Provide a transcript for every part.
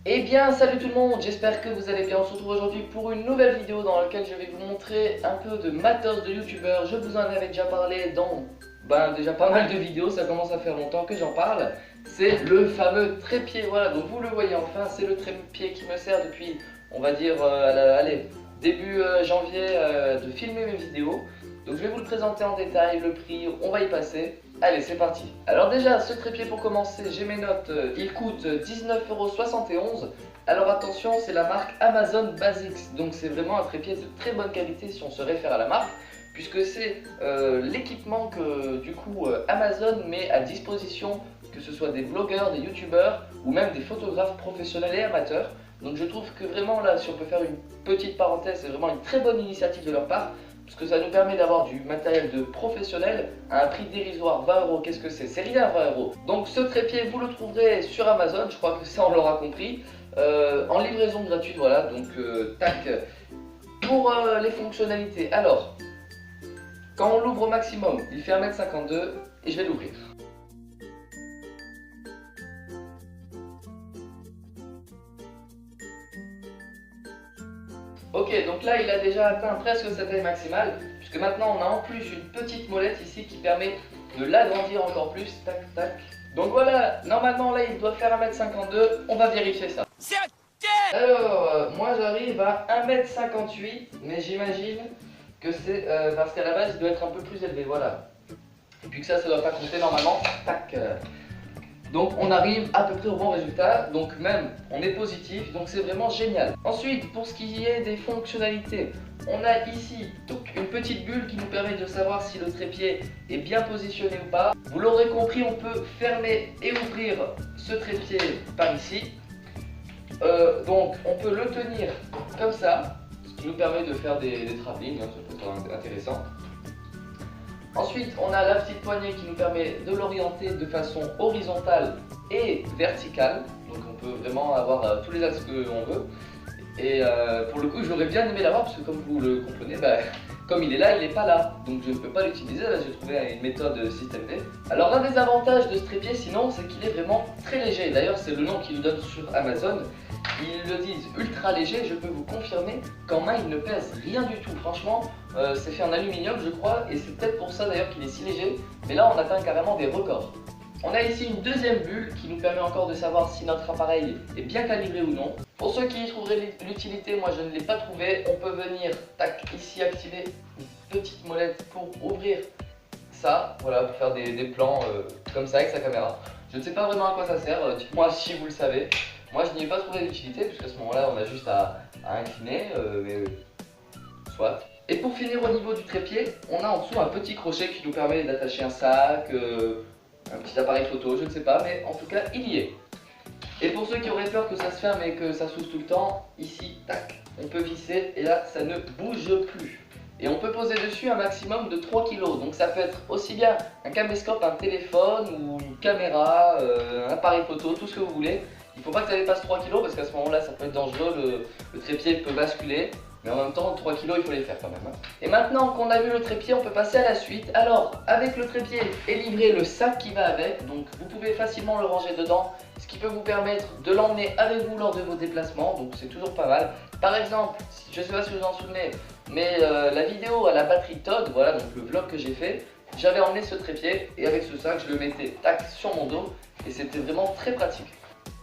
Eh bien salut tout le monde, j'espère que vous allez bien. On se retrouve aujourd'hui pour une nouvelle vidéo dans laquelle je vais vous montrer un peu de matos de youtubeur. Je vous en avais déjà parlé dans déjà pas mal de vidéos, ça commence à faire longtemps que j'en parle. C'est le fameux trépied, voilà, donc vous le voyez enfin, c'est le trépied qui me sert depuis, on va dire, allez, début janvier de filmer mes vidéos. Donc je vais vous le présenter en détail, le prix, on va y passer. Allez, c'est parti. Alors déjà, ce trépied pour commencer, j'ai mes notes, il coûte 19,71 €. Alors attention, c'est la marque Amazon Basics, donc c'est vraiment un trépied de très bonne qualité si on se réfère à la marque, puisque c'est l'équipement que du coup Amazon met à disposition, que ce soit des blogueurs, des youtubeurs ou même des photographes professionnels et amateurs. Donc je trouve que vraiment là, si on peut faire une petite parenthèse, c'est vraiment une très bonne initiative de leur part, parce que ça nous permet d'avoir du matériel de professionnel à un prix dérisoire. 20 €, qu'est-ce que c'est? C'est rien, 20 €. Donc ce trépied, vous le trouverez sur Amazon, je crois que ça on l'aura compris, en livraison gratuite, voilà, donc tac. Pour les fonctionnalités, alors, quand on l'ouvre au maximum, il fait 1,52 m et je vais l'ouvrir. Ok, donc là il a déjà atteint presque sa taille maximale, puisque maintenant on a en plus une petite molette ici qui permet de l'agrandir encore plus, tac tac. Donc voilà, normalement là il doit faire 1,52 m, on va vérifier ça. Alors, moi j'arrive à 1,58 m, mais j'imagine que c'est parce qu'à la base il doit être un peu plus élevé, voilà. Et puis que ça doit pas compter normalement, tac. Donc on arrive à peu près au bon résultat, donc même on est positif, donc c'est vraiment génial. Ensuite, pour ce qui est des fonctionnalités, on a ici donc une petite bulle qui nous permet de savoir si le trépied est bien positionné ou pas. Vous l'aurez compris, on peut fermer et ouvrir ce trépied par ici. Donc on peut le tenir comme ça, ce qui nous permet de faire des travelling, hein, ça peut être intéressant. Ensuite, on a la petite poignée qui nous permet de l'orienter de façon horizontale et verticale. Donc on peut vraiment avoir tous les axes que l'on veut. Et pour le coup, j'aurais bien aimé l'avoir parce que comme vous le comprenez, comme il est là, il n'est pas là. Donc je ne peux pas l'utiliser. Là, j'ai trouvé une méthode système D. Alors l'un des avantages de ce trépied, sinon, c'est qu'il est vraiment très léger. D'ailleurs, c'est le nom qu'ils nous donnent sur Amazon. Ils le disent ultra léger, je peux vous confirmer qu'en main il ne pèse rien du tout. Franchement, c'est fait en aluminium je crois, et c'est peut-être pour ça d'ailleurs qu'il est si léger. Mais là on atteint carrément des records. On a ici une deuxième bulle qui nous permet encore de savoir si notre appareil est bien calibré ou non. Pour ceux qui y trouveraient l'utilité, moi je ne l'ai pas trouvé. On peut venir, tac, ici activer une petite molette pour ouvrir ça, voilà, pour faire des plans comme ça avec sa caméra. Je ne sais pas vraiment à quoi ça sert, dites-moi si vous le savez. Moi je n'y ai pas trouvé d'utilité puisqu'à ce moment là on a juste à incliner, mais soit. Et pour finir au niveau du trépied, on a en dessous un petit crochet qui nous permet d'attacher un sac, un petit appareil photo, je ne sais pas, mais en tout cas il y est. Et pour ceux qui auraient peur que ça se ferme et que ça s'ouvre tout le temps, ici, tac, on peut visser et là ça ne bouge plus. Et on peut poser dessus un maximum de 3 kg, donc ça peut être aussi bien un caméscope, un téléphone ou une caméra, un appareil photo, tout ce que vous voulez. Il ne faut pas que ça dépasse 3 kg parce qu'à ce moment là ça peut être dangereux, le trépied peut basculer. Mais en même temps 3 kg il faut les faire quand même. Et maintenant qu'on a vu le trépied, on peut passer à la suite. Alors avec le trépied est livré le sac qui va avec. Donc vous pouvez facilement le ranger dedans, ce qui peut vous permettre de l'emmener avec vous lors de vos déplacements. Donc c'est toujours pas mal. Par exemple, je ne sais pas si vous en souvenez, mais la vidéo à la batterie Todd, voilà donc le vlog que j'ai fait, j'avais emmené ce trépied et avec ce sac je le mettais tac sur mon dos et c'était vraiment très pratique.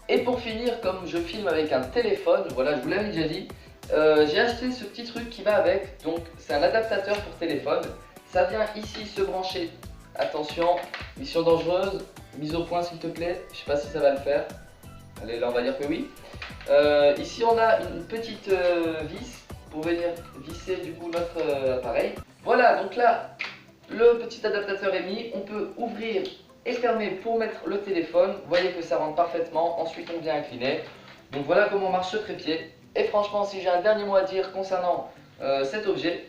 Et pour finir, comme je filme avec un téléphone, voilà je vous l'avais déjà dit, j'ai acheté ce petit truc qui va avec, donc c'est un adaptateur pour téléphone. Ça vient ici se brancher, attention, mission dangereuse, mise au point s'il te plaît, je sais pas si ça va le faire. Allez là on va dire que oui. Ici on a une petite vis pour venir visser du coup notre appareil. Voilà donc là le petit adaptateur est mis, on peut ouvrir et fermer pour mettre le téléphone. Vous voyez que ça rentre parfaitement, ensuite on vient incliner. Donc voilà comment marche ce trépied. Et franchement, si j'ai un dernier mot à dire concernant cet objet,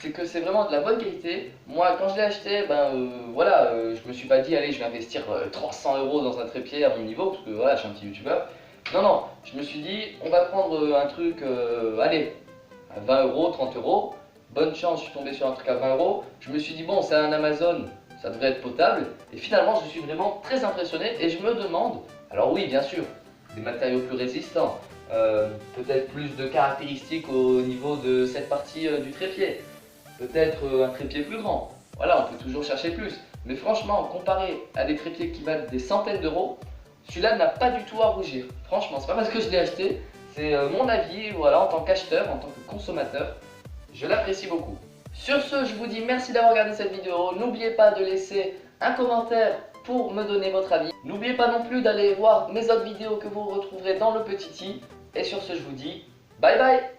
c'est que c'est vraiment de la bonne qualité. Moi, quand je l'ai acheté, voilà, je me suis pas dit, allez, je vais investir 300 € dans un trépied à mon niveau, parce que voilà, je suis un petit youtubeur. Non, non, je me suis dit, on va prendre un truc, allez, à 20 €, 30 €. Bonne chance, je suis tombé sur un truc à 20 €. Je me suis dit, bon, c'est un Amazon, ça devrait être potable. Et finalement, je suis vraiment très impressionné et je me demande, alors oui, bien sûr, des matériaux plus résistants, peut-être plus de caractéristiques au niveau de cette partie du trépied, peut-être un trépied plus grand. Voilà, on peut toujours chercher plus. Mais franchement, comparé à des trépieds qui valent des centaines d'euros, celui-là n'a pas du tout à rougir. Franchement, c'est pas parce que je l'ai acheté, c'est mon avis, voilà, en tant qu'acheteur, en tant que consommateur, je l'apprécie beaucoup. Sur ce, je vous dis merci d'avoir regardé cette vidéo. N'oubliez pas de laisser un commentaire pour me donner votre avis. N'oubliez pas non plus d'aller voir mes autres vidéos que vous retrouverez dans le petit i. Et sur ce, je vous dis bye bye.